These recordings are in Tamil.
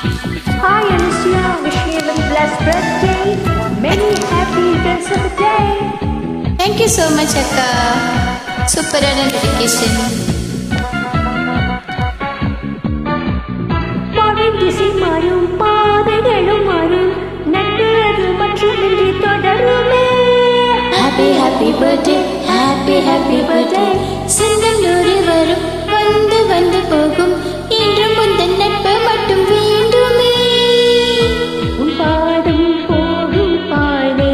Hi Alicia, wishing you a very blessed birthday. Many happy returns of the day. Thank you so much அக்கா. சூப்பரான டெடிகேஷன். பாவின் திசை மாறும் பாதைகளும் மாறும் நட்பது மட்டுமின்றி தொடருமே. Happy happy birthday, happy birthday. செந்தல்லூரி வரும் வந்து வந்து போகும் இன்றும் முந்தன் நட்பு மட்டும் வேண்டுமே. உன் பாடும் போகும் பாதை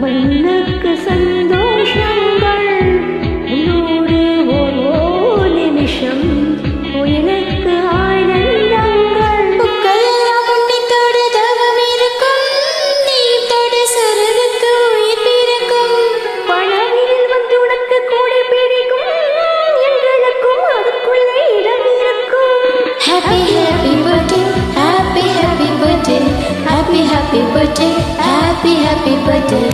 மண்ணுக்கு சந்தோஷங்கள் உன்னோடு ஓர் நிமிஷம் உயிருக்கு ஆனந்தங்கள். பூக்கள் எல்லாம் உன்னை தொட தவம் இருக்கும் நீ தொட சுரருக்கு உயிர் பிறக்கும். பழனியில் வந்து உனக்கு கூடை பிடிக்கும் எங்களுக்கும் அதுக்குள்ளே இடம் இருக்கும். Happy happy birthday, happy happy birthday, happy happy birthday, happy happy birthday.